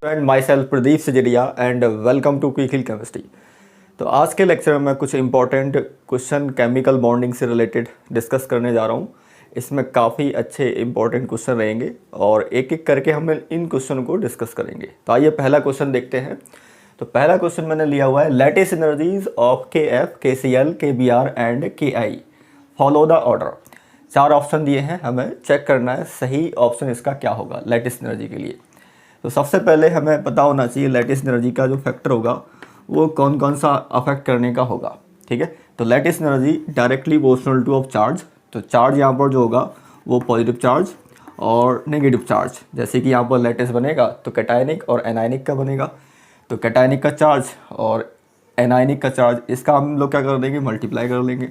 And my self Pradeep Sajaria and welcome to Quick Hill chemistry. तो आज के लेक्चर में मैं कुछ इंपॉर्टेंट क्वेश्चन केमिकल बॉन्डिंग से रिलेटेड डिस्कस करने जा रहा हूँ। इसमें काफ़ी अच्छे इंपॉर्टेंट क्वेश्चन रहेंगे और एक एक करके हम इन क्वेश्चन को डिस्कस करेंगे। तो आइए पहला क्वेश्चन देखते हैं। तो पहला क्वेश्चन मैंने लिया हुआ है, latest energies of KF, KCl, KBr and KI, follow the order. चार ऑप्शन दिए हैं, हमें चेक करना है सही ऑप्शन इसका क्या होगा लेटेस्ट एनर्जी के लिए। तो सबसे पहले हमें पता होना चाहिए लेटेस्ट एनर्जी का जो फैक्टर होगा वो कौन कौन सा अफेक्ट करने का होगा। ठीक है, तो latest energy directly proportional to of charge. तो चार्ज यहाँ पर जो होगा वो पॉजिटिव चार्ज और नेगेटिव चार्ज। जैसे कि यहाँ पर लेटेस्ट बनेगा तो कैटायनिक और एनायनिक का बनेगा। तो कैटायनिक का चार्ज और एनायनिक का चार्ज, इसका हम लोग क्या कर देंगे, मल्टीप्लाई कर लेंगे।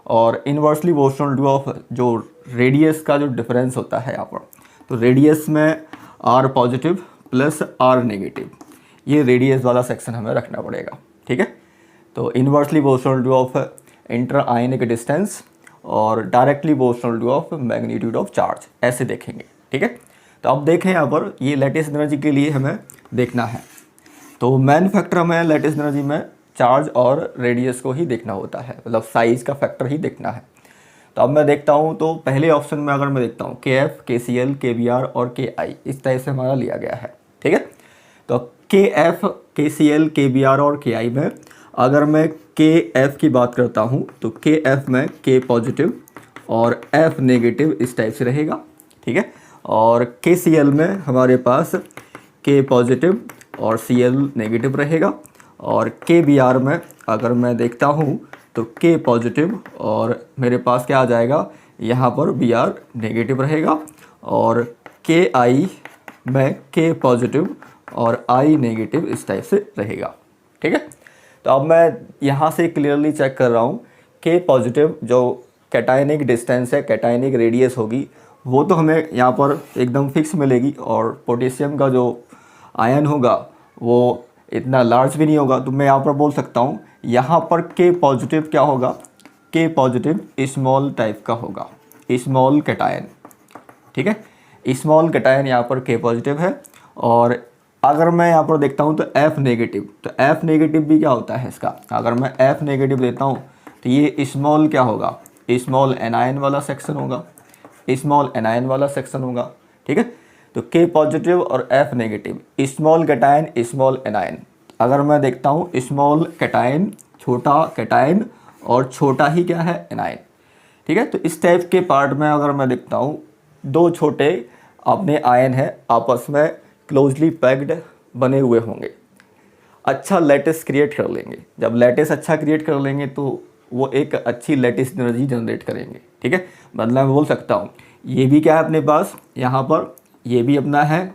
और इन्वर्सली प्रोपोर्शनल टू ऑफ जो रेडियस का जो डिफरेंस होता है यहाँ पर, तो रेडियस में R positive plus R negative, ये रेडियस वाला सेक्शन हमें रखना पड़ेगा। ठीक है, तो inversely proportional to of inter ionic distance और directly proportional to of magnitude of charge, ऐसे देखेंगे। ठीक है, तो अब देखें यहाँ पर ये लेटेस्ट एनर्जी के लिए हमें देखना है। तो मेन फैक्टर हमें लेटेस्ट एनर्जी में चार्ज और रेडियस को ही देखना होता है, मतलब साइज़ का फैक्टर ही देखना है। तो अब मैं देखता हूँ, तो पहले ऑप्शन में अगर मैं देखता हूँ KF, KCl, KBr और KI, इस तरह से हमारा लिया गया है। ठीक है, तो KF, KCl, KBr और KI में अगर मैं KF की बात करता हूँ तो KF में K पॉजिटिव और F नेगेटिव इस टाइप से रहेगा। ठीक है, और KCl में हमारे पास K पॉजिटिव और Cl नेगेटिव रहेगा। और KBr में अगर मैं देखता हूँ तो K पॉजिटिव और मेरे पास क्या आ जाएगा, यहाँ पर Br नेगेटिव रहेगा। और KI में K पॉजिटिव और I नेगेटिव इस टाइप से रहेगा। ठीक है, तो अब मैं यहाँ से क्लियरली चेक कर रहा हूँ, K पॉजिटिव जो कैटायनिक डिस्टेंस है, कैटायनिक रेडियस होगी, वो तो हमें यहाँ पर एकदम फिक्स मिलेगी। और पोटेशियम का जो आयन होगा वो इतना लार्ज भी नहीं होगा। तो मैं यहाँ पर बोल सकता हूँ यहाँ पर K पॉजिटिव क्या होगा, K पॉजिटिव स्मॉल टाइप का होगा, स्मॉल कैटायन। ठीक है, स्मॉल कैटायन यहाँ पर K पॉजिटिव है। और अगर मैं यहाँ पर देखता हूँ तो F नेगेटिव, तो F नेगेटिव भी क्या होता है इसका, अगर मैं F नेगेटिव लेता हूँ तो ये स्मॉल क्या होगा, स्मॉल एनायन वाला सेक्शन होगा, स्मॉल एनायन वाला सेक्शन होगा। ठीक है, तो K पॉजिटिव और F negative, small cation, small anion. अगर मैं देखता हूँ स्मॉल कैटायन, छोटा कैटायन और छोटा ही क्या है, एनायन। ठीक है, तो इस टाइप के पार्ट में अगर मैं देखता हूँ दो छोटे अपने आयन है आपस में क्लोजली पैक्ड बने हुए होंगे, अच्छा लैटिस क्रिएट कर लेंगे। जब लैटिस अच्छा क्रिएट कर लेंगे तो वो एक अच्छी लैटिस एनर्जी जनरेट करेंगे। ठीक है, मतलब मैं बोल सकता हूँ ये भी क्या है अपने पास, यहाँ पर ये भी अपना है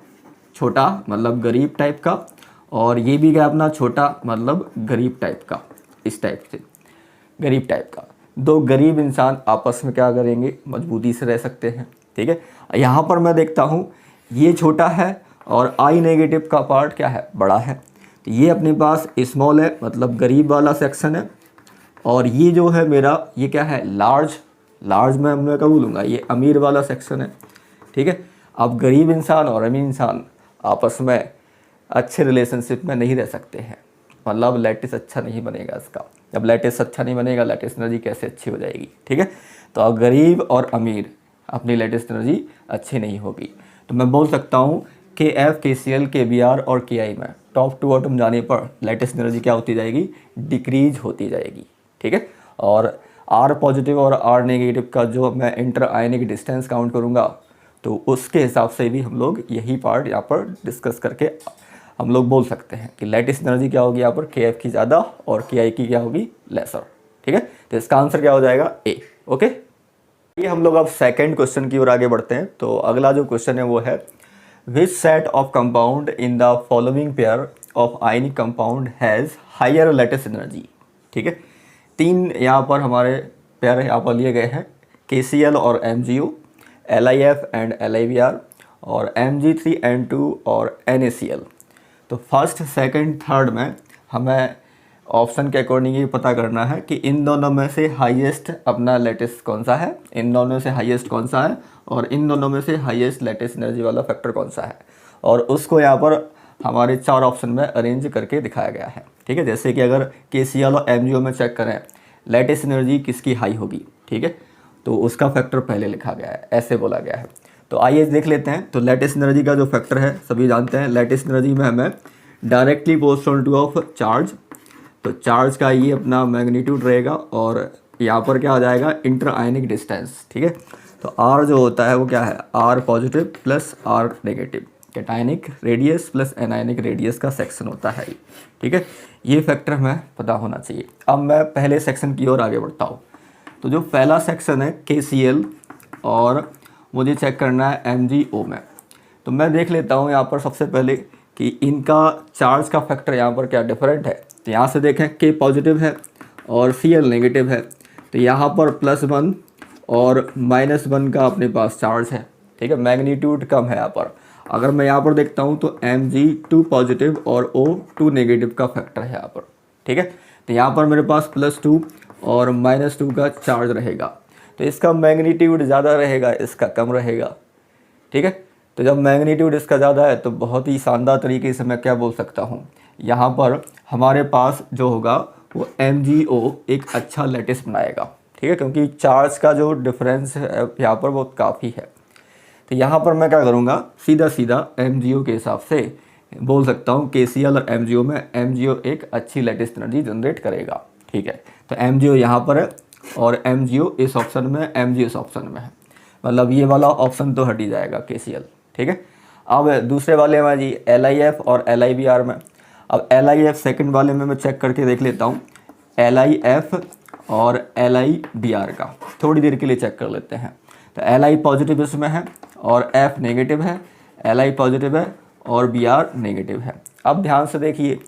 छोटा मतलब गरीब टाइप का, और ये भी क्या अपना छोटा मतलब गरीब टाइप का, इस टाइप से गरीब टाइप का। दो गरीब इंसान आपस में क्या करेंगे, मजबूती से रह सकते हैं। ठीक है, यहाँ पर मैं देखता हूँ ये छोटा है और I नेगेटिव का पार्ट क्या है, बड़ा है। तो ये अपने पास स्मॉल है, मतलब गरीब वाला सेक्शन है। और ये जो है मेरा, ये क्या है, लार्ज। लार्ज में मैं क्या बोलूँगा, ये अमीर वाला सेक्शन है। ठीक है, अब गरीब इंसान और अमीर इंसान आपस में अच्छे रिलेशनशिप में नहीं रह सकते हैं, मतलब लैटिस अच्छा नहीं बनेगा इसका। जब लैटिस अच्छा नहीं बनेगा, लैटिस एनर्जी कैसे अच्छी हो जाएगी। ठीक है, तो अब गरीब और अमीर अपनी लैटिस एनर्जी अच्छी नहीं होगी। तो मैं बोल सकता हूँ KF, KCl, KBr और KI में टॉप टू बॉटम जाने पर लैटिस एनर्जी क्या होती जाएगी, डिक्रीज होती जाएगी। ठीक है, और R पॉजिटिव और R नेगेटिव का जो मैं इंटर आयनिक डिस्टेंस काउंट करूँगा तो उसके हिसाब से भी हम लोग यही पार्ट यहाँ पर डिस्कस करके हम लोग बोल सकते हैं कि लेटेस्ट एनर्जी क्या होगी यहाँ पर, KF की ज़्यादा और KI की क्या होगी, लेसर। ठीक है, तो इसका आंसर क्या हो जाएगा, A। ओके, ये हम लोग अब सेकंड क्वेश्चन की ओर आगे बढ़ते हैं। तो अगला जो क्वेश्चन है वो है, which set of compound in the following pair of ionic compound has higher latest energy. ठीक है, तीन यहाँ पर हमारे पेयर यहाँ पर लिए गए हैं, KCl और MgO, LiF एंड LiBr और Mg3N2 और NaCl। तो फर्स्ट, सेकंड, थर्ड में हमें ऑप्शन के अकॉर्डिंग ये पता करना है कि इन दोनों में से हाईएस्ट अपना लेटेस्ट कौन सा है, इन दोनों से हाईएस्ट कौन सा है, और इन दोनों में से हाईएस्ट लेटेस्ट एनर्जी वाला फैक्टर कौन सा है, और उसको यहाँ पर हमारे 4 ऑप्शन में अरेंज करके दिखाया गया है। ठीक है, जैसे कि अगर KCl और MgO में चेक करें लेटेस्ट एनर्जी किसकी हाई होगी, ठीक है, तो उसका फैक्टर पहले लिखा गया है, ऐसे बोला गया है। तो आइए देख लेते हैं। तो लेटेस्ट एनर्जी का जो फैक्टर है सभी जानते हैं, लेटेस्ट एनर्जी में हमें directly proportional to of charge, तो चार्ज का ये अपना मैग्नीट्यूड रहेगा और यहाँ पर क्या आ जाएगा इंटर आयनिक डिस्टेंस। ठीक है, तो R जो होता है वो क्या है, R positive plus R negative, cationic radius plus anionic radius का सेक्शन होता है। ठीक है, ये फैक्टर हमें पता होना चाहिए। अब मैं पहले सेक्शन की ओर आगे बढ़ता हूँ। तो जो पहला सेक्शन है KCl और मुझे चेक करना है MgO में, तो मैं देख लेता हूँ यहाँ पर सबसे पहले कि इनका चार्ज का फैक्टर यहाँ पर क्या डिफरेंट है। तो यहाँ से देखें K पॉजिटिव है और Cl नेगेटिव है, तो यहाँ पर +1 और -1 का अपने पास चार्ज है। ठीक है, मैग्नीट्यूड कम है यहाँ पर। अगर मैं यहाँ पर देखता हूँ तो Mg2 पॉजिटिव और O2 नेगेटिव का फैक्टर है यहाँ पर। ठीक है, तो यहाँ पर मेरे पास +2 और -2 का चार्ज रहेगा, तो इसका मैग्नीट्यूड ज़्यादा रहेगा, इसका कम रहेगा। ठीक है, तो जब मैग्नीट्यूड इसका ज़्यादा है तो बहुत ही शानदार तरीके से मैं क्या बोल सकता हूँ, यहाँ पर हमारे पास जो होगा वो MgO एक अच्छा लैटिस बनाएगा। ठीक है, क्योंकि चार्ज का जो डिफरेंस है यहाँ पर बहुत काफ़ी है। तो यहाँ पर मैं क्या करूँगा, सीधा सीधा MgO के हिसाब से बोल सकता हूँ KCl और MgO में MgO एक अच्छी लैटिस एनर्जी जनरेट करेगा। ठीक है, तो MgO यहाँ पर है और MgO इस ऑप्शन में, MgO इस ऑप्शन में है, मतलब ये वाला ऑप्शन तो हट ही जाएगा KCl। ठीक है, अब दूसरे वाले में जी LIF और LIBr में। अब LIF सेकंड वाले में मैं चेक करके देख लेता हूँ, LIF और LIBr का थोड़ी देर के लिए चेक कर लेते हैं। तो Li पॉजिटिव इसमें है और F नेगेटिव है, Li पॉजिटिव है और Br नेगेटिव है। अब ध्यान से देखिए,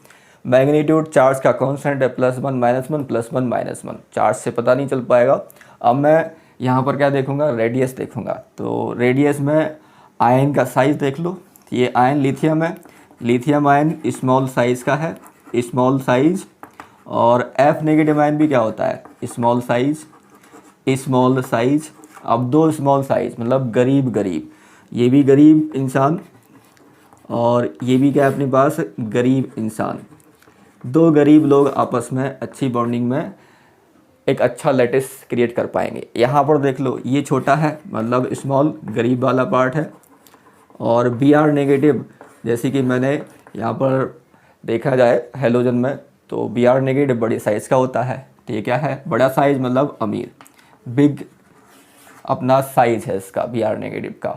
मैग्नीट्यूड चार्ज का कॉन्स्टेंट है +1 -1 +1 -1, चार्ज से पता नहीं चल पाएगा। अब मैं यहाँ पर क्या देखूँगा, रेडियस देखूँगा। तो रेडियस में आयन का साइज़ देख लो, ये आयन लिथियम है, लिथियम आयन स्मॉल साइज़ का है, स्मॉल साइज़, और F नेगेटिव आयन भी क्या होता है, स्मॉल साइज़, स्मॉल साइज़। अब 2 स्मॉल साइज़ मतलब गरीब गरीब, ये भी गरीब इंसान और ये भी क्या है अपने पास गरीब इंसान। 2 गरीब लोग आपस में अच्छी बॉन्डिंग में एक अच्छा लैटिस क्रिएट कर पाएंगे। यहाँ पर देख लो, ये छोटा है मतलब स्मॉल गरीब वाला पार्ट है, और Br नेगेटिव जैसे कि मैंने यहाँ पर देखा जाए हेलोजन में, तो Br नेगेटिव बड़ी साइज़ का होता है। तो ये क्या है, बड़ा साइज़ मतलब अमीर, बिग अपना साइज़ है इसका Br नेगेटिव का।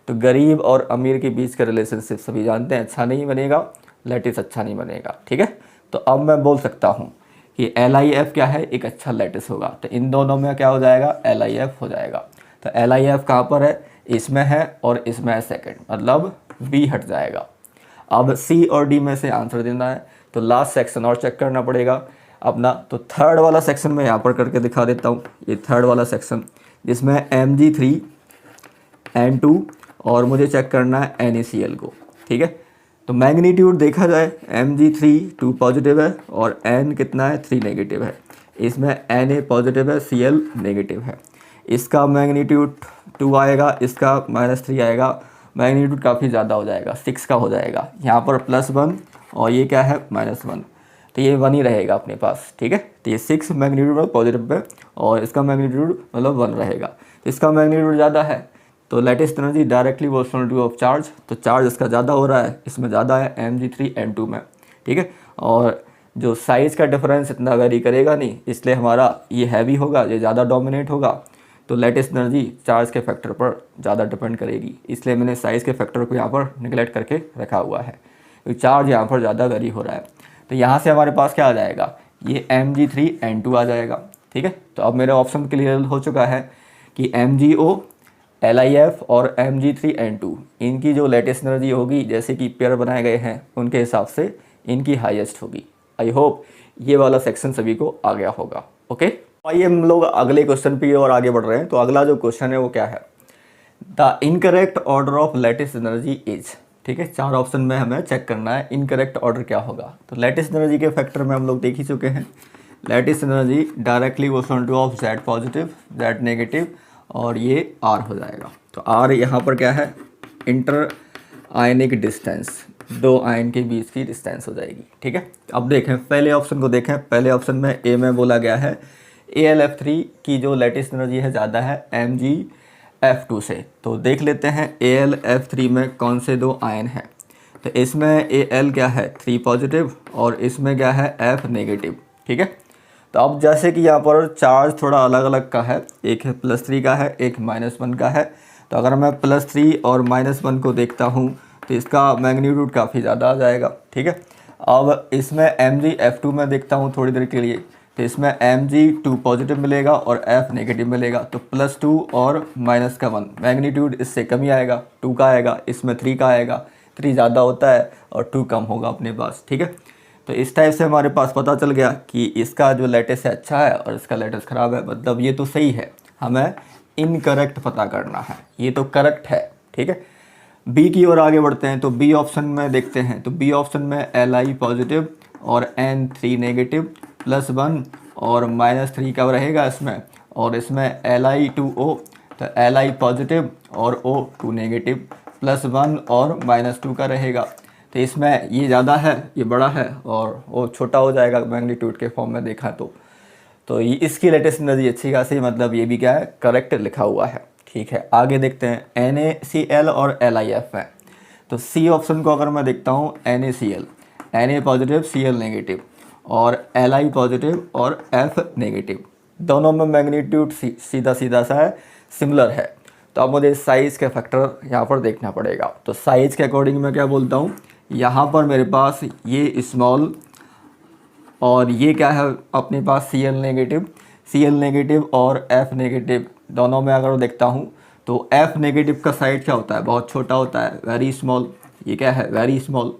तो गरीब और अमीर के बीच का रिलेशनशिप सभी जानते हैं अच्छा नहीं बनेगा, लैटिस अच्छा नहीं बनेगा। ठीक है, तो अब मैं बोल सकता हूँ कि LIF क्या है, एक अच्छा लैटिस होगा। तो इन दोनों में क्या हो जाएगा, LIF हो जाएगा। तो LIF कहाँ पर है, इसमें है और इसमें है सेकंड, मतलब B हट जाएगा। अब C और D में से आंसर देना है, तो लास्ट सेक्शन और चेक करना पड़ेगा अपना। तो थर्ड वाला सेक्शन मैं यहाँ पर करके दिखा देता हूँ, ये थर्ड वाला सेक्शन जिसमें Mg3 N2 और मुझे चेक करना है NaCl को। ठीक है, तो मैग्नीट्यूड देखा जाए Mg3 2 पॉजिटिव है और N कितना है 3 नेगेटिव है, इसमें Na पॉजिटिव है Cl नेगेटिव है। इसका मैग्नीट्यूड 2 आएगा, इसका -3 आएगा, मैग्नीट्यूड काफ़ी ज़्यादा हो जाएगा, 6 का हो जाएगा। यहाँ पर +1 और ये क्या है -1, तो ये 1 ही रहेगा अपने पास। ठीक है, तो ये 6 मैग्नीट्यूड पॉजिटिव पे और इसका मैग्नीट्यूड मतलब 1 रहेगा। इसका मैग्नीट्यूड ज़्यादा है तो lattice energy directly proportional to of charge, तो चार्ज इसका ज़्यादा हो रहा है, इसमें ज़्यादा है Mg3 N2 में। ठीक है, और जो साइज़ का डिफरेंस इतना वेरी करेगा नहीं, इसलिए हमारा ये हैवी होगा, ये ज़्यादा डोमिनेट होगा, तो लैटिस एनर्जी चार्ज के फैक्टर पर ज़्यादा डिपेंड करेगी। इसलिए मैंने साइज़ के फैक्टर को यहाँ पर निगलेक्ट करके रखा हुआ है, क्योंकि चार्ज यहाँ पर ज़्यादा वेरी हो रहा है। तो यहाँ से हमारे पास क्या आ जाएगा, ये Mg3 N2 आ जाएगा। ठीक है, तो अब मेरा ऑप्शन क्लियर हो चुका है कि MgO, LIF और Mg3 N2 इनकी जो लेटेस्ट एनर्जी होगी, जैसे कि पेयर बनाए गए हैं उनके हिसाब से इनकी हाईएस्ट होगी। आई होप ये वाला सेक्शन सभी को आ गया होगा। ओके, आइए हम लोग अगले क्वेश्चन पे और आगे बढ़ रहे हैं। तो अगला जो क्वेश्चन है वो क्या है, the incorrect order of latest energy is. ठीक है, 4 ऑप्शन में हमें चेक करना है इनकरेक्ट ऑर्डर क्या होगा। तो लेटेस्ट एनर्जी के फैक्टर में हम लोग देख ही चुके हैं, latest energy directly proportional to of Z positive, Z negative और ये R हो जाएगा। तो R यहाँ पर क्या है, इंटर आयनिक डिस्टेंस, दो आयन के बीच की डिस्टेंस हो जाएगी। ठीक है, अब देखें पहले ऑप्शन को देखें। पहले ऑप्शन में ए में बोला गया है AlF3 की जो लेटेस्ट एनर्जी है ज़्यादा है MgF2 से। तो देख लेते हैं AlF3 में कौन से दो आयन हैं। तो इसमें Al क्या है 3 पॉजिटिव और इसमें क्या है F नेगेटिव। ठीक है, तो अब जैसे कि यहाँ पर चार्ज थोड़ा अलग अलग का है, एक है +3 का है, एक -1 का है। तो अगर मैं +3 और -1 को देखता हूँ तो इसका मैग्नीट्यूड काफ़ी ज़्यादा आ जाएगा। ठीक है, अब इसमें MgF2 में देखता हूँ थोड़ी देर के लिए, तो इसमें Mg2 पॉजिटिव मिलेगा और F नेगेटिव मिलेगा। तो +2 और -1 मैग्नीट्यूड इससे कम ही आएगा, 2 का आएगा, इसमें 3 का आएगा। 3 ज़्यादा होता है और 2 कम होगा अपने पास। ठीक है, तो इस टाइप से हमारे पास पता चल गया कि इसका जो लेटेस्ट है अच्छा है और इसका लेटेस्ट ख़राब है। मतलब ये तो सही है, हमें इनकरेक्ट पता करना है, ये तो करेक्ट है। ठीक है, बी की ओर आगे बढ़ते हैं। तो बी ऑप्शन में देखते हैं। तो बी ऑप्शन में Li पॉजिटिव और N3 नेगेटिव +1 और -3 कब रहेगा इसमें, और इसमें Li2O। तो Li पॉजिटिव और O2 नेगेटिव +1 और -2 का रहेगा। तो इसमें ये ज़्यादा है, ये बड़ा है और वो छोटा हो जाएगा मैग्नीट्यूड के फॉर्म में देखा तो ये इसकी लेटेस्ट एनर्जी अच्छी खासी, मतलब ये भी क्या है करेक्ट लिखा हुआ है। ठीक है, आगे देखते हैं NaCl और LiF है। तो सी ऑप्शन को अगर मैं देखता हूँ NaCl, Na positive Cl negative और Li पॉजिटिव और F नेगेटिव, दोनों में मैग्नीट्यूड सीधा सीधा सा है, सिमिलर है। तो अब मुझे साइज़ के फैक्टर यहाँ पर देखना पड़ेगा। तो साइज़ के अकॉर्डिंग मैं क्या बोलता हूँ, यहाँ पर मेरे पास ये स्मॉल और ये क्या है अपने पास Cl नेगेटिव और F नेगेटिव, दोनों में अगर देखता हूँ तो F नेगेटिव का साइड क्या होता है, बहुत छोटा होता है, वेरी स्मॉल। ये क्या है वेरी स्मॉल।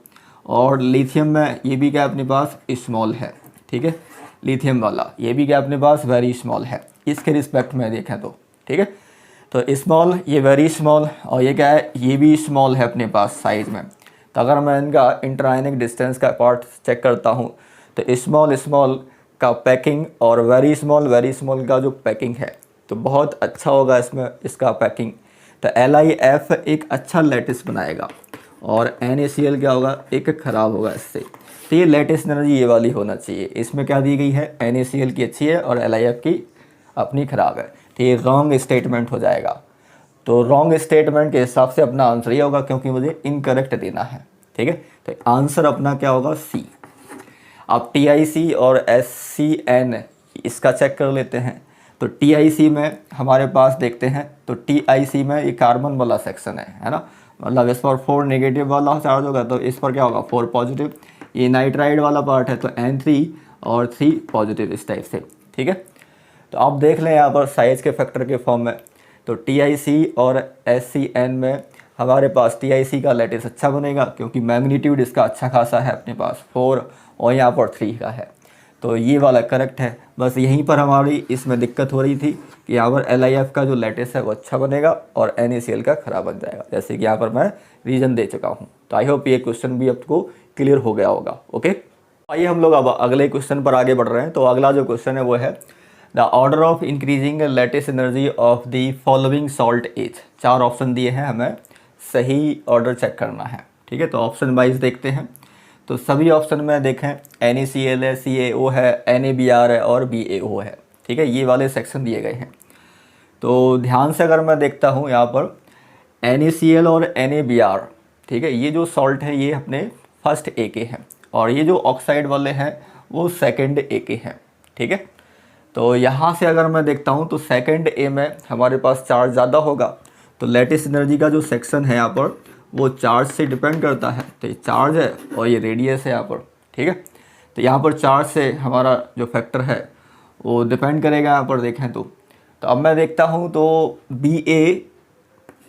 और लिथियम में ये भी क्या अपने पास स्मॉल है। ठीक है, लिथियम वाला ये भी क्या अपने पास वेरी स्मॉल है इसके रिस्पेक्ट में देखें तो। ठीक है, तो स्मॉल, ये वेरी स्मॉल और ये क्या है ये भी स्मॉल है अपने पास साइज़ में। तो अगर मैं इनका इंटरआयनिक डिस्टेंस का पार्ट चेक करता हूँ तो स्मॉल का पैकिंग और वेरी स्मॉल का जो पैकिंग है तो बहुत अच्छा होगा इसमें इसका पैकिंग। तो LiF एक अच्छा लेटिस बनाएगा और NaCl क्या होगा एक ख़राब होगा इससे। तो ये लेटेस्ट एनर्जी ये वाली होना चाहिए। इसमें क्या दी गई है NaCl की अच्छी है और LiF की अपनी ख़राब है। तो ये रॉन्ग स्टेटमेंट हो जाएगा। तो रॉन्ग स्टेटमेंट के हिसाब से अपना आंसर ये होगा क्योंकि मुझे इनकरेक्ट देना है। ठीक है, तो आंसर अपना क्या होगा सी। अब TiC और SCN इसका चेक कर लेते हैं। तो TiC में हमारे पास देखते हैं तो TiC में ये कार्बन वाला सेक्शन है ना, मतलब इस पर 4 नेगेटिव वाला चार्ज होगा तो इस पर क्या होगा 4 पॉजिटिव। ये नाइट्राइड वाला पार्ट है तो N3 और 3 पॉजिटिव इस टाइप से। ठीक है, तो आप देख लें यहाँ पर साइज़ के फैक्टर के फॉर्म में। तो TiC और SCN में हमारे पास TiC का लेटेस्ट अच्छा बनेगा क्योंकि मैग्नीट्यूड इसका अच्छा खासा है अपने पास 4 और यहाँ पर 3 का है। तो ये वाला करेक्ट है। बस यहीं पर हमारी इसमें दिक्कत हो रही थी कि यहाँ पर LiF का जो लेटेस्ट है वो अच्छा बनेगा और NaCl का ख़राब बन जाएगा, जैसे कि यहाँ पर मैं रीज़न दे चुका हूँ। तो आई होप ये क्वेश्चन भी आपको क्लियर हो गया होगा। ओके, आइए हम लोग अब अगले क्वेश्चन पर आगे बढ़ रहे हैं। तो अगला जो क्वेश्चन है वो है the order of increasing latest energy of the following salt is. 4 option दिए हैं, हमें सही ऑर्डर चेक करना है। ठीक है, तो ऑप्शन वाइज देखते हैं। तो सभी ऑप्शन में देखें NaCl है, CaO है, NaBr है और BaO है। ठीक है, ये वाले सेक्शन दिए गए हैं। तो ध्यान से अगर मैं देखता हूँ यहाँ पर NaCl और NaBr, ठीक है, ये जो सॉल्ट है ये अपने फर्स्ट A के हैं और ये जो ऑक्साइड वाले हैं वो सेकंड A के हैं। ठीक है, तो यहाँ से अगर मैं देखता हूँ तो सेकंड A में हमारे पास चार्ज ज़्यादा होगा। तो लेटेस्ट एनर्जी का जो सेक्शन है यहाँ पर वो चार्ज से डिपेंड करता है। तो ये चार्ज है और ये रेडियस है यहाँ पर। ठीक है, तो यहाँ पर चार्ज से हमारा जो फैक्टर है वो डिपेंड करेगा यहाँ पर देखें तो। अब मैं देखता हूँ तो Ba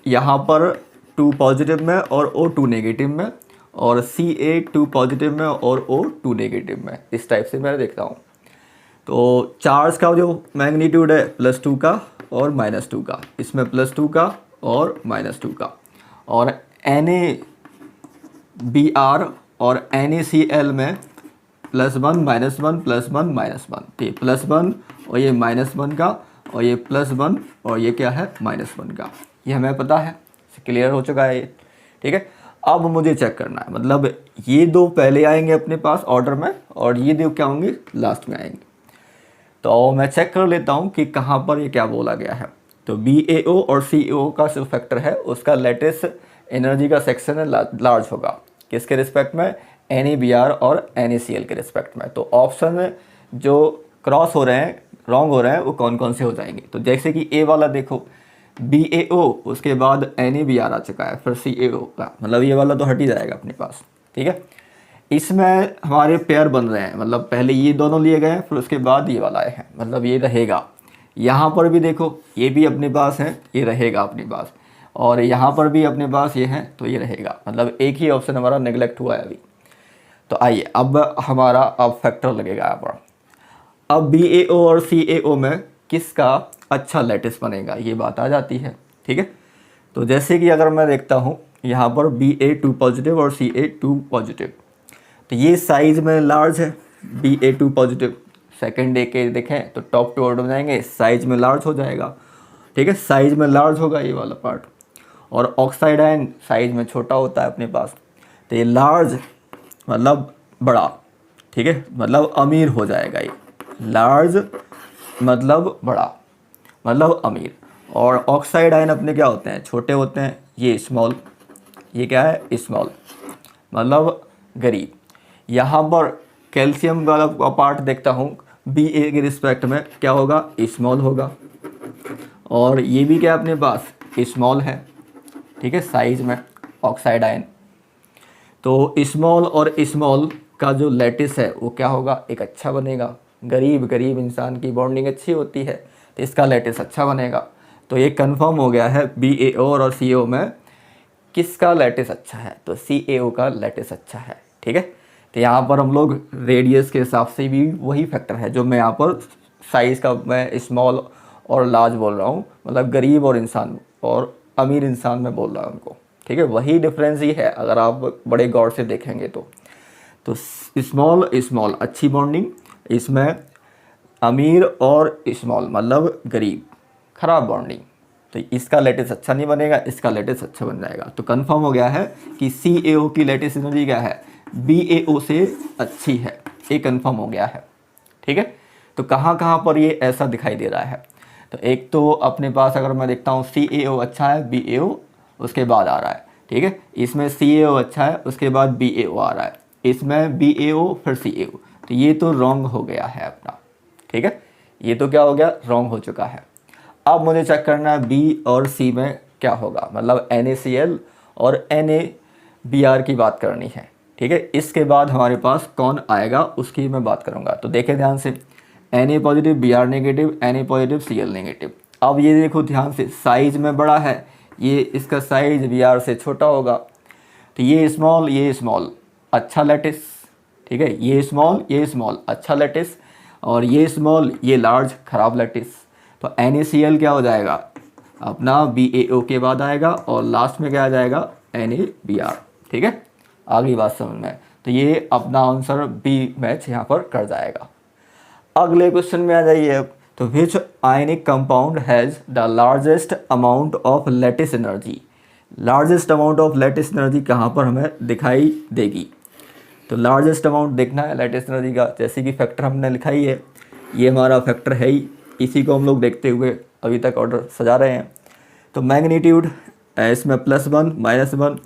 यहाँ पर 2 पॉजिटिव में और O2 नेगेटिव में और Ca 2 पॉजिटिव में और O2 नेगेटिव में, इस टाइप से मैं देखता हूँ। तो चार्ज का जो मैग्नीट्यूड है +2 का और -2 का, इसमें +2 का और -2 का, और NaBr और NaCl में +1 -1 +1 -1, तो ये +1 और ये -1 का और ये +1 और ये क्या है -1 का, ये हमें पता है, क्लियर हो चुका है ये। ठीक है, अब मुझे चेक करना है, मतलब ये दो पहले आएंगे अपने पास ऑर्डर में और ये दो क्या होंगे, लास्ट में आएंगे। तो मैं चेक कर लेता हूँ कि कहाँ पर ये क्या बोला गया है। तो BaO और CO का जो फैक्टर है उसका लेटेस्ट एनर्जी का सेक्शन है लार्ज होगा, किसके रिस्पेक्ट में, NaBr और NaCl के रिस्पेक्ट में। तो ऑप्शन जो क्रॉस हो रहे हैं, रॉन्ग हो रहे हैं, वो कौन कौन से हो जाएंगे। तो जैसे कि ए वाला देखो BaO, उसके बाद NaBr आ चुका है, फिर CaO का, मतलब ये वाला तो हट ही जाएगा अपने पास, ठीक है। इसमें हमारे पेयर बन रहे हैं, मतलब पहले ये दोनों लिए गए हैं, फिर उसके बाद ये वाला आए हैं, मतलब ये रहेगा। यहाँ पर भी देखो ये भी अपने पास है, ये रहेगा अपने पास, और यहाँ पर भी अपने पास ये है, तो ये रहेगा, मतलब एक ही ऑप्शन हमारा नेगलेक्ट हुआ है अभी। तो आइए अब हमारा अब फैक्टर लगेगा यहाँ पर। अब BaO और CaO में किसका अच्छा लेटिस बनेगा, ये बात आ जाती है, ठीक है। तो जैसे कि अगर मैं देखता हूँ यहाँ पर Ba2 पॉजिटिव और Ca2 पॉजिटिव, तो ये साइज में लार्ज है Ba2 पॉजिटिव। सेकेंड डे के देखें तो टॉप टू ऑर्डर में जाएंगे, साइज में लार्ज हो जाएगा, ठीक है, साइज में लार्ज होगा ये वाला पार्ट। और ऑक्साइड आयन साइज में छोटा होता है अपने पास, तो ये लार्ज मतलब बड़ा, ठीक है, मतलब अमीर हो जाएगा ये। लार्ज मतलब बड़ा, मतलब अमीर। और ऑक्साइड आयन अपने क्या होते हैं, छोटे होते हैं, ये स्मॉल, ये क्या है, स्मॉल, मतलब गरीब। यहाँ पर कैल्शियम वाला पार्ट देखता हूँ Ba के रिस्पेक्ट में क्या होगा, स्मॉल होगा। और ये भी क्या अपने पास स्मॉल है, ठीक है, साइज में ऑक्साइड आयन। तो स्मॉल और स्मॉल का जो लेटिस है वो क्या होगा, एक अच्छा बनेगा। गरीब गरीब इंसान की बॉन्डिंग अच्छी होती है, तो इसका लेटिस अच्छा बनेगा। तो ये कंफर्म हो गया है BaO और CO में किसका लेटिस अच्छा है, तो CaO का लेटिस अच्छा है, ठीक है। तो यहाँ पर हम लोग रेडियस के हिसाब से भी वही फैक्टर है जो मैं यहाँ पर साइज़ का मैं स्मॉल और लार्ज बोल रहा हूँ, मतलब गरीब और इंसान और अमीर इंसान में बोल रहा हूँ उनको, ठीक है, वही डिफरेंस ही है अगर आप बड़े गौर से देखेंगे तो स्मॉल स्मॉल अच्छी बॉन्डिंग, इसमें अमीर और स्मॉल मतलब गरीब खराब बॉन्डिंग। तो इसका लेटिस अच्छा नहीं बनेगा, इसका लेटिस अच्छा बन जाएगा। तो कंफर्म हो गया है कि CaO की लेटिस एनर्जी क्या है, BaO से अच्छी है, ये कंफर्म हो गया है, ठीक है। तो कहाँ कहाँ पर ये ऐसा दिखाई दे रहा है, तो एक तो अपने पास अगर मैं देखता हूँ CaO अच्छा है, BaO उसके बाद आ रहा है, ठीक है। इसमें CaO अच्छा है, उसके बाद BaO आ रहा है, इसमें BaO फिर CaO, तो ये तो रॉन्ग हो गया है अपना, ठीक है, ये तो क्या हो गया, रॉन्ग हो चुका है। अब मुझे चेक करना है B और C में क्या होगा, मतलब NaCl और NaBr की बात करनी है, ठीक है। इसके बाद हमारे पास कौन आएगा उसकी मैं बात करूँगा। तो देखें ध्यान से, Na positive, Br negative, Na positive, Cl negative. अब ये देखो ध्यान से, साइज में बड़ा है, ये इसका साइज Br से छोटा होगा, तो ये स्मॉल अच्छा लेटिस, ठीक है, ये स्मॉल अच्छा लेटिस, और ये स्मॉल ये लार्ज खराब लेटिस। तो NaCl क्या हो जाएगा अपना BaO के बाद आएगा और लास्ट में क्या आ जाएगा, NaBr, ठीक है, आगे बात समझ में। तो ये अपना आंसर B मैच यहाँ पर कर जाएगा। अगले क्वेश्चन में आ जाइए अब। तो which ionic compound has the largest amount of lattice energy, largest amount of lattice energy कहाँ पर हमें दिखाई देगी। तो लार्जेस्ट अमाउंट देखना है लेटिस एनर्जी का, जैसे कि फैक्टर हमने लिखा ही है, ये हमारा फैक्टर है ही, इसी को हम लोग देखते हुए अभी तक ऑर्डर सजा रहे हैं। तो मैग्नीट्यूड इसमें +1 -1,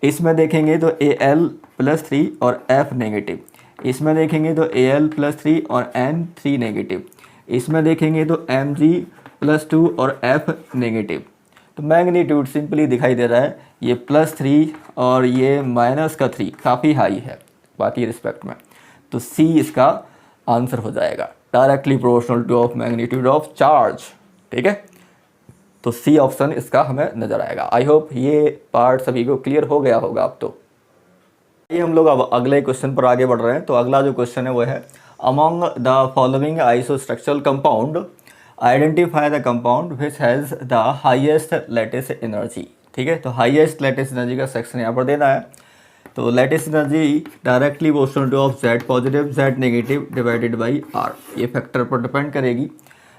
इसमें देखेंगे तो Al+3 और F नेगेटिव, इसमें देखेंगे तो Al+3 और N3 नेगेटिव, इसमें देखेंगे तो Mg+2 और F नेगेटिव। तो मैग्नीट्यूड सिंपली दिखाई दे रहा है, ये +3 और ये -3 काफ़ी हाई है बाकी रिस्पेक्ट में, तो C इसका आंसर हो जाएगा, directly proportional to of magnitude of charge, ठीक है। तो C ऑप्शन इसका हमें नज़र आएगा। आई होप ये पार्ट सभी को क्लियर हो गया होगा अब। तो ये हम लोग अब अगले क्वेश्चन पर आगे बढ़ रहे हैं। तो अगला जो क्वेश्चन है वो है, among the following isostructural compound identify the compound which has the highest lattice energy, ठीक है। तो हाइएस्ट लेटिस एनर्जी का सेक्शन यहाँ पर देना है। तो lattice energy directly proportional to of Z positive Z negative divided by R, ये फैक्टर पर डिपेंड करेगी।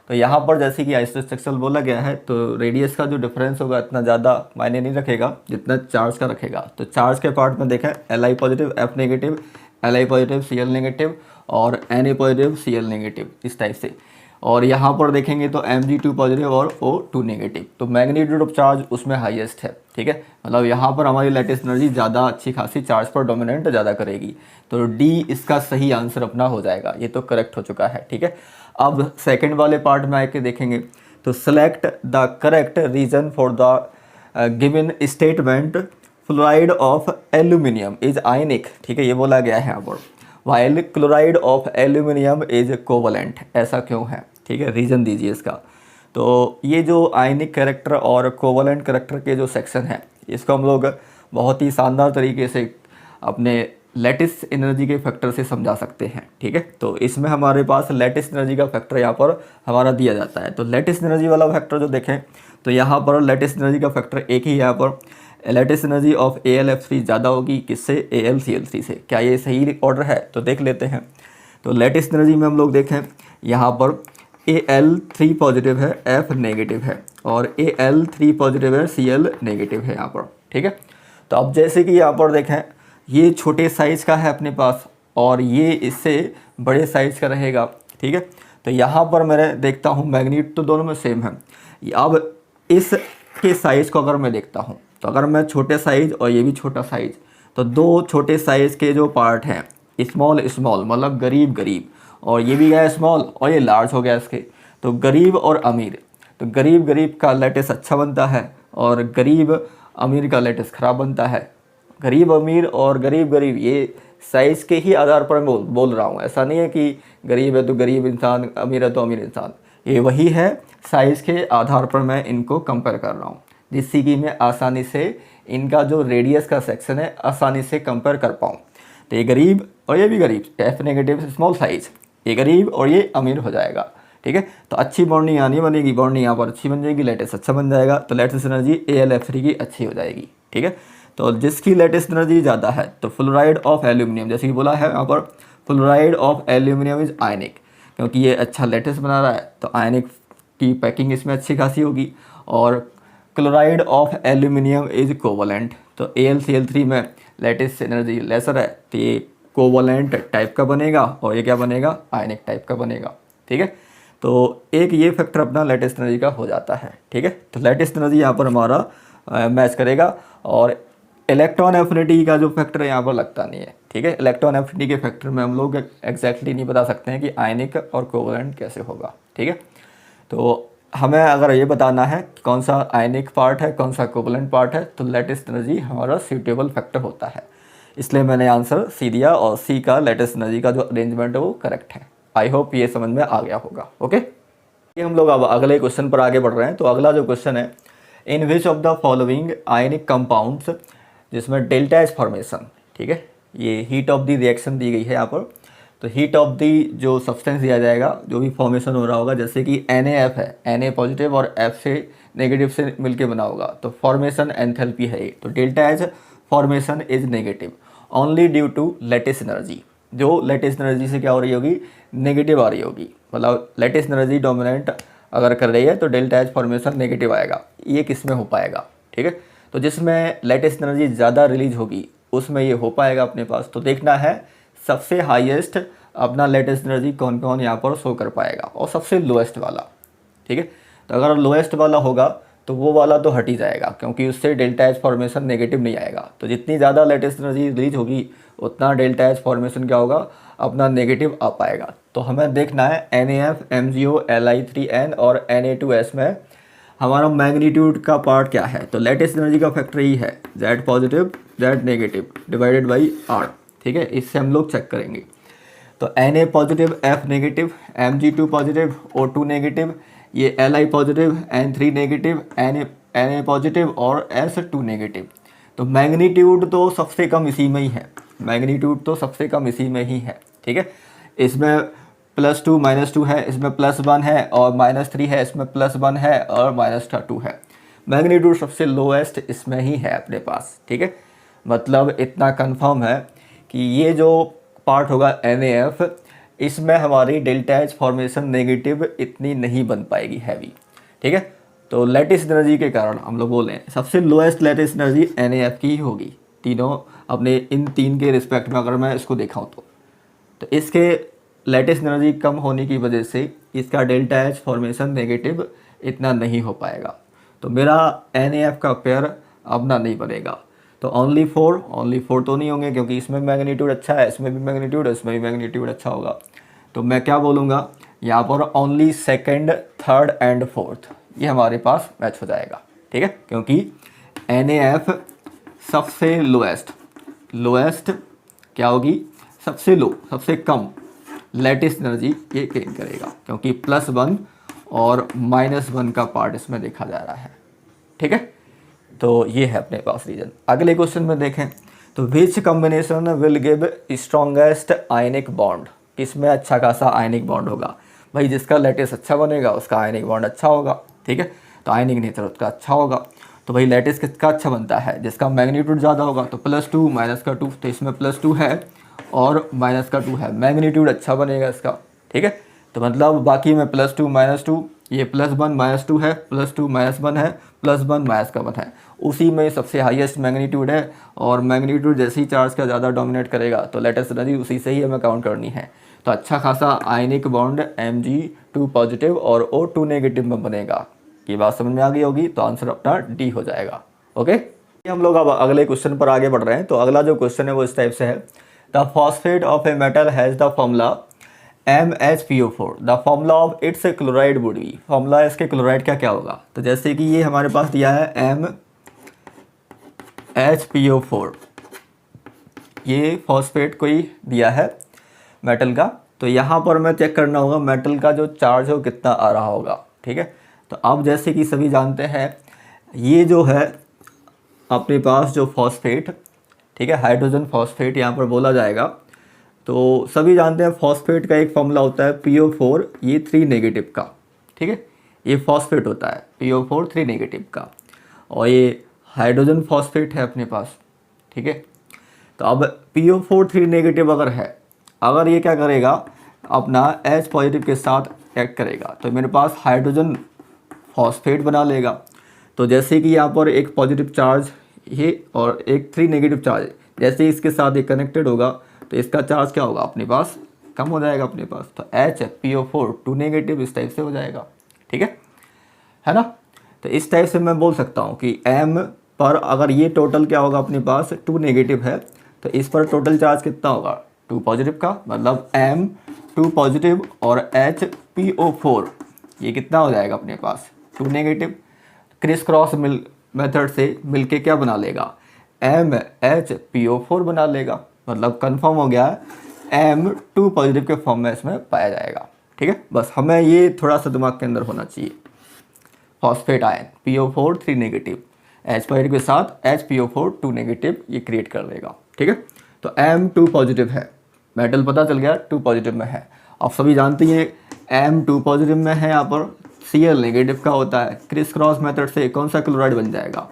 तो यहाँ पर जैसे कि आइसोस्ट्रक्चरल बोला गया है, तो रेडियस का जो डिफरेंस होगा इतना ज़्यादा मायने नहीं रखेगा जितना चार्ज का रखेगा। तो चार्ज के पार्ट में देखें Li positive F negative, Li positive Cl negative और Na पॉजिटिव Cl नेगेटिव, इस टाइप से। और यहाँ पर देखेंगे तो Mg2 पॉजिटिव और O2 नेगेटिव। तो मैग्नीट्यूड ऑफ चार्ज उसमें हाईएस्ट है, ठीक है। मतलब यहाँ पर हमारी लेटेस्ट एनर्जी ज़्यादा अच्छी खासी चार्ज पर डोमिनेंट ज़्यादा करेगी। तो डी इसका सही आंसर अपना हो जाएगा, ये तो करेक्ट हो चुका है, ठीक है। अब सेकंड वाले पार्ट में आके देखेंगे तो select the correct reason for the given statement fluoride of aluminium is ionic, ठीक है, ये बोला गया है यहाँ पर। While chloride of aluminium is covalent, ऐसा क्यों है, ठीक है, रीज़न दीजिए इसका। तो ये जो आयनिक कैरेक्टर और कोवलेंट कैरेक्टर के जो सेक्शन है, इसको हम लोग बहुत ही शानदार तरीके से अपने लैटिस एनर्जी के फैक्टर से समझा सकते हैं, ठीक है। तो इसमें हमारे पास लैटिस एनर्जी का फैक्टर यहाँ पर हमारा दिया जाता है। तो लैटिस एनर्जी वाला फैक्टर जो देखें तो यहाँ पर लैटिस एनर्जी का फैक्टर एक ही है। यहाँ पर लैटिस एनर्जी ऑफ AlF3 ज़्यादा होगी किससे, AlCl3 से। क्या ये सही ऑर्डर है, तो देख लेते हैं। तो लैटिस एनर्जी में हम लोग देखें यहाँ पर Al3 पॉजिटिव है, F नेगेटिव है, और Al3 पॉजिटिव है, Cl नेगेटिव है यहाँ पर, ठीक है। तो अब जैसे कि यहाँ पर देखें ये छोटे साइज़ का है अपने पास और ये इससे बड़े साइज़ का रहेगा, ठीक है। तो यहाँ पर मैं देखता हूँ मैग्नीट्यूड तो दोनों में सेम है। अब इसके साइज़ को अगर मैं देखता हूँ तो अगर मैं छोटे साइज़ और ये भी छोटा साइज़, तो दो छोटे साइज़ के जो पार्ट हैं, स्मॉल स्मॉल मतलब गरीब गरीब, और ये भी गया स्मॉल और ये लार्ज हो गया इसके, तो गरीब और अमीर। तो गरीब गरीब का लेटेस अच्छा बनता है और गरीब अमीर का लेटेस ख़राब बनता है। गरीब अमीर और गरीब गरीब ये साइज़ के ही आधार पर मैं बोल रहा हूँ। ऐसा नहीं है कि गरीब है तो गरीब इंसान, अमीर है तो अमीर इंसान। ये वही है, साइज़ के आधार पर मैं इनको कंपेयर कर रहा हूँ, जिससे कि मैं आसानी से इनका जो रेडियस का सेक्शन है आसानी से कंपेयर कर पाऊँ। तो ये गरीब और ये भी गरीब, F नेगेटिव स्मॉल साइज़, ये गरीब और ये अमीर हो जाएगा, ठीक है। तो अच्छी बॉन्डिंग यहाँ नहीं बनेगी, बॉन्डिंग यहाँ पर अच्छी बन जाएगी, लेटेस्ट अच्छा बन जाएगा। तो लेटेस्ट एनर्जी AlF3 की अच्छी हो जाएगी, ठीक है। तो जिसकी लेटेस्ट एनर्जी ज़्यादा है तो फ्लोराइड ऑफ एल्यूमिनियम, जैसे कि बोला है यहाँ पर फ्लोराइड ऑफ एल्यूमिनियम इज आयनिक, क्योंकि ये अच्छा लेटेस्ट बना रहा है तो आयनिक की पैकिंग इसमें अच्छी खासी होगी। और chloride of aluminium is covalent, तो AlCl3 में लेटेस्ट एनर्जी लेसर है तो ये कोवलेंट टाइप का बनेगा और ये क्या बनेगा, आयनिक टाइप का बनेगा, ठीक है। तो एक ये फैक्टर अपना लेटेस्ट एनर्जी का हो जाता है, ठीक है। तो लेटेस्ट एनर्जी यहाँ पर हमारा मैच करेगा। और इलेक्ट्रॉन एफिनिटी का जो फैक्टर है यहाँ पर लगता नहीं है, ठीक है। इलेक्ट्रॉन एफिनिटी के फैक्टर में हम लोग एग्जैक्टली नहीं बता सकते हैं कि आयनिक और कोवलेंट कैसे होगा, ठीक है। तो हमें अगर ये बताना है कि कौन सा आयनिक पार्ट है कौन सा कोवलेंट पार्ट है, तो लेटेस्ट एनर्जी हमारा सूटेबल फैक्टर होता है। इसलिए मैंने आंसर सी दिया और सी का लेटेस्ट एनर्जी का जो अरेंजमेंट है वो करेक्ट है। आई होप ये समझ में आ गया होगा, ओके। ये हम लोग अब अगले क्वेश्चन पर आगे बढ़ रहे हैं। तो अगला जो क्वेश्चन है, in which of the following ionic compounds, जिसमें डेल्टा एच फॉर्मेशन, ठीक है, ये हीट ऑफ द रिएक्शन दी गई है यहाँ पर। तो हीट ऑफ द जो सब्सटेंस दिया जाएगा, जो भी फॉर्मेशन हो रहा होगा, जैसे कि NaF है, Na पॉजिटिव और F से नेगेटिव से मिलके बना होगा, तो फॉर्मेशन एंथैल्पी है ये। तो delta H formation is negative only due to latest energy. जो लेटेस्ट एनर्जी से क्या हो रही होगी, नेगेटिव आ रही होगी, मतलब लेटेस्ट एनर्जी डोमिनेंट अगर कर रही है तो डेल्टा एच फॉर्मेशन नेगेटिव आएगा। ये किस में हो पाएगा, ठीक है। तो जिसमें लेटेस्ट एनर्जी ज़्यादा रिलीज होगी उसमें ये हो पाएगा अपने पास। तो देखना है सबसे हाईएस्ट अपना लेटेस्ट एनर्जी कौन कौन यहाँ पर शो कर पाएगा और सबसे लोएस्ट वाला, ठीक है। तो अगर लोएस्ट वाला होगा तो वो वाला तो हट ही जाएगा, क्योंकि उससे डेल्टा एच फॉर्मेशन नेगेटिव नहीं आएगा। तो जितनी ज़्यादा लेटेस्ट एनर्जी रिलीज होगी उतना डेल्टा एच फॉर्मेशन क्या होगा, अपना नेगेटिव आ पाएगा। तो हमें देखना है NaF, MgO, Li3N और Na2S में हमारा मैग्नीट्यूड का पार्ट क्या है। तो लेटेस्ट एनर्जी का फैक्टर ही है Z positive Z negative divided by R, ठीक है। इससे हम लोग चेक करेंगे। तो Na positive F negative, Mg2 positive O2 negative, ये Li positive N3 negative, Na positive और S2 नेगेटिव। तो मैग्नीट्यूड तो सबसे कम इसी में ही है, मैग्नीट्यूड तो सबसे कम इसी में ही है, ठीक है। इसमें +2 -2 है, इसमें +1 है और -3 है, इसमें +1 है और -2 है। मैग्नीट्यूड सबसे लोएस्ट इसमें ही है अपने पास, ठीक है। मतलब इतना कंफर्म है कि ये जो पार्ट होगा NaF, इसमें हमारी डेल्टा एच फॉर्मेशन नेगेटिव इतनी नहीं बन पाएगी हैवी, ठीक है। तो लैटिस एनर्जी के कारण हम लोग बोले सबसे लोएस्ट लैटिस एनर्जी NaF की ही होगी, तीनों अपने इन तीन के रिस्पेक्ट में अगर मैं इसको देखा हूँ तो इसके लैटिस एनर्जी कम होने की वजह से इसका डेल्टा एच फॉर्मेशन नेगेटिव इतना नहीं हो पाएगा। तो मेरा NaF का पेयर अपना नहीं बनेगा। तो ओनली फोर तो नहीं होंगे क्योंकि इसमें मैग्नीट्यूड अच्छा है, इसमें भी मैग्नीट्यूड है, इसमें भी मैग्नीट्यूड अच्छा होगा। तो मैं क्या बोलूँगा यहाँ पर only second, third and fourth ये हमारे पास मैच हो जाएगा, ठीक है। क्योंकि NaF सबसे लोएस्ट क्या होगी, सबसे लो, सबसे कम लैटिस एनर्जी ये गेन करेगा क्योंकि +1 और -1 का पार्ट इसमें देखा जा रहा है, ठीक है। तो ये है अपने पास रीजन। अगले क्वेश्चन में देखें तो which combination will give strongest ionic bond, किसमें अच्छा खासा आयनिक बॉन्ड होगा। भाई जिसका लैटिस अच्छा बनेगा उसका आयनिक बॉन्ड अच्छा होगा, ठीक है। तो आयनिक नेचर उसका अच्छा होगा। तो भाई लैटिस किसका अच्छा बनता है, जिसका मैग्नीट्यूड ज़्यादा होगा। तो +2 -2, तो इसमें +2 है और -2 है, मैग्नीट्यूड अच्छा बनेगा इसका, ठीक है। तो मतलब बाकी में +2 -2, ये +1 -2 है, +2 -1 है, +1 -1 है, उसी में सबसे हाईएस्ट मैग्नीट्यूड है। और मैग्नीट्यूड जैसे ही चार्ज का ज़्यादा डोमिनेट करेगा तो लैटिस एनर्जी उसी से ही हमें काउंट करनी है। तो अच्छा खासा आयनिक बॉन्ड Mg2 पॉजिटिव और O2 नेगेटिव में बनेगा। ये बात समझ में आ गई होगी। तो आंसर अपना डी हो जाएगा, ओके। हम लोग अब अगले क्वेश्चन पर आगे बढ़ रहे हैं। तो अगला जो क्वेश्चन है वो इस टाइप से है, the phosphate of a metal has the formula MHPO4, the formula of its chloride would be. Formula इसके क्लोराइड का क्या होगा। तो जैसे कि ये हमारे पास दिया है MHPO4, ये फॉस्फेट को ही दिया है मेटल का। तो यहाँ पर मैं चेक करना होगा मेटल का जो चार्ज हो कितना आ रहा होगा, ठीक है। तो अब जैसे कि सभी जानते हैं ये जो है अपने पास जो फॉस्फेट, ठीक है, हाइड्रोजन फॉस्फेट यहाँ पर बोला जाएगा। तो सभी जानते हैं फॉस्फेट का एक फॉर्मूला होता है PO4, ये 3 नेगेटिव का, ठीक है। ये फॉस्फेट होता है PO4 3 नेगेटिव का, और ये हाइड्रोजन फॉस्फेट है अपने पास, ठीक है। तो अब PO4 3 नेगेटिव अगर है, अगर ये क्या करेगा अपना H पॉजिटिव के साथ एक्ट करेगा तो मेरे पास हाइड्रोजन फॉस्फेट बना लेगा। तो जैसे कि यहाँ पर एक पॉजिटिव चार्ज ये और एक 3 नेगेटिव चार्ज, जैसे ही इसके साथ ये कनेक्टेड होगा तो इसका चार्ज क्या होगा अपने पास, कम हो जाएगा अपने पास। तो HPO4 2 नेगेटिव इस टाइप से हो जाएगा, ठीक है ना। तो इस टाइप से मैं बोल सकता हूँ कि M पर अगर ये टोटल क्या होगा अपने पास 2 नेगेटिव है तो इस पर टोटल चार्ज कितना होगा 2 पॉजिटिव का, मतलब M 2 पॉजिटिव और HPO4 ये कितना हो जाएगा अपने पास 2 नेगेटिव। क्रिस क्रॉस मेथड से मिलके क्या बना लेगा MHPO4 बना लेगा, मतलब कंफर्म हो गया M 2 पॉजिटिव के फॉर्म में इसमें पाया जाएगा, ठीक है। बस हमें ये थोड़ा सा दिमाग के अंदर होना चाहिए। Phosphate ion PO4 3 negative, H positive के साथ HPO4 2 नेगेटिव ये क्रिएट कर लेगा, ठीक है। तो M 2 पॉजिटिव है, मेटल पता चल गया 2 पॉजिटिव में है। आप सभी जानते हैं M 2 पॉजिटिव में है, यहाँ पर Cl नेगेटिव का होता है। क्रिस क्रॉस मेथड से कौन सा क्लोराइड बन जाएगा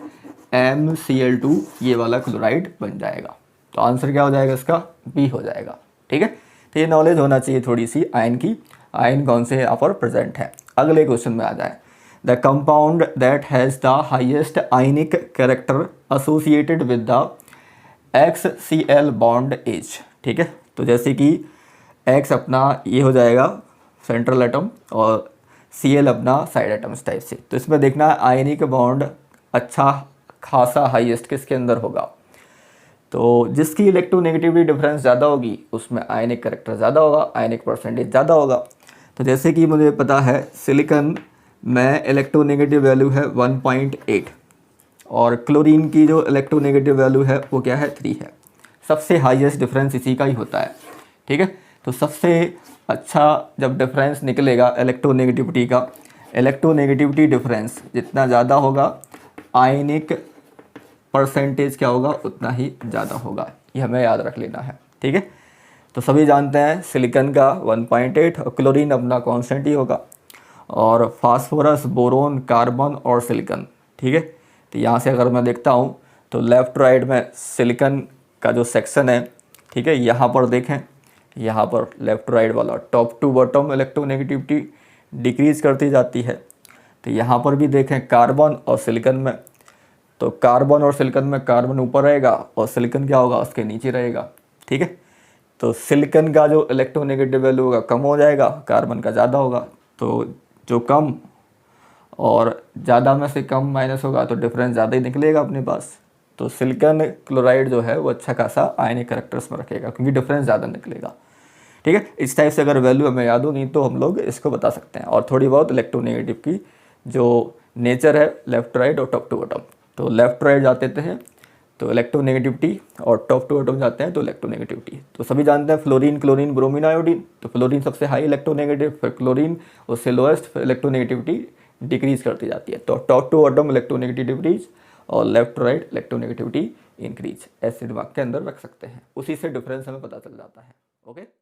MCl2, ये वाला क्लोराइड बन जाएगा। तो आंसर क्या हो जाएगा इसका बी हो जाएगा, ठीक है। तो ये नॉलेज होना चाहिए थोड़ी सी आयन की, आयन कौन से यहाँ पर प्रेजेंट है। अगले क्वेश्चन में आ जाए, the compound that has the highest ionic character associated with the XCl bond H, ठीक है। तो जैसे कि X अपना ये हो जाएगा सेंट्रल एटम और Cl अपना साइड एटम इस टाइप से। तो इसमें देखना आयनिक बॉन्ड अच्छा खासा हाईएस्ट किसके अंदर होगा। तो जिसकी इलेक्ट्रोनेगेटिविटी डिफरेंस ज़्यादा होगी उसमें आयनिक कैरेक्टर ज़्यादा होगा, आयनिक परसेंटेज ज़्यादा होगा। तो जैसे कि मुझे पता है सिलिकॉन में इलेक्ट्रोनेगेटिव वैल्यू है 1.8 और क्लोरीन की जो इलेक्ट्रोनेगेटिव वैल्यू है वो क्या है 3 है। सबसे हाईएस्ट डिफरेंस इसी का ही होता है, ठीक है। तो सबसे अच्छा जब डिफरेंस निकलेगा इलेक्ट्रोनेगेटिविटी का, इलेक्ट्रोनेगेटिविटी डिफरेंस जितना ज़्यादा होगा आयनिक परसेंटेज क्या होगा उतना ही ज़्यादा होगा, ये हमें याद रख लेना है, ठीक है। तो सभी जानते हैं सिलिकॉन का 1.8 और क्लोरीन अपना कांस्टेंट ही होगा, और फास्फोरस, बोरोन, कार्बन और सिलिकॉन, ठीक है। तो यहाँ से अगर मैं देखता हूँ तो लेफ़्ट राइट में सिलिकॉन का जो सेक्शन है, ठीक है, यहाँ पर देखें यहाँ पर लेफ्ट राइट वाला top to bottom electronegativity decrease करती जाती है। तो यहाँ पर भी देखें कार्बन और सिलिकॉन में, तो कार्बन और सिलिकॉन में कार्बन ऊपर रहेगा और सिलिकॉन क्या होगा, उसके नीचे रहेगा। ठीक है, तो सिलिकॉन का जो इलेक्ट्रोनेगेटिव वैल्यू होगा कम हो जाएगा, कार्बन का ज़्यादा होगा। तो जो कम और ज़्यादा में से कम माइनस होगा तो डिफरेंस ज़्यादा ही निकलेगा अपने पास। तो सिलिकॉन क्लोराइड जो है वो अच्छा खासा आयनिक कैरेक्टर्स में रखेगा क्योंकि डिफरेंस ज़्यादा निकलेगा। ठीक है, इस टाइप से अगर वैल्यू हमें याद हो नहीं तो हम लोग इसको बता सकते हैं। और थोड़ी बहुत इलेक्ट्रोनेगेटिव की जो नेचर है लेफ्ट राइट और टॉप टू बॉटम, तो लेफ्ट राइट जाते हैं तो इलेक्ट्रोनेगेटिविटी और टॉप टू बॉटम जाते हैं तो इलेक्ट्रोनेगेटिविटी। तो सभी जानते हैं फ्लोरीन, क्लोरीन, ब्रोमीन, आयोडीन। तो फ्लोरीन सबसे हाई इलेक्ट्रोनेगेटिव, फिर क्लोरीन उससे लोएस्ट, फिर इलेक्ट्रोनेगेटिविटी डिक्रीज करती जाती है। तो top to bottom electronegative decrease और लेफ्ट राइट इलेक्ट्रोनेगेटिविटी इंक्रीज, ऐसे दिमाग के अंदर रख सकते हैं। उसी से डिफरेंस हमें पता चल जाता है। ओके।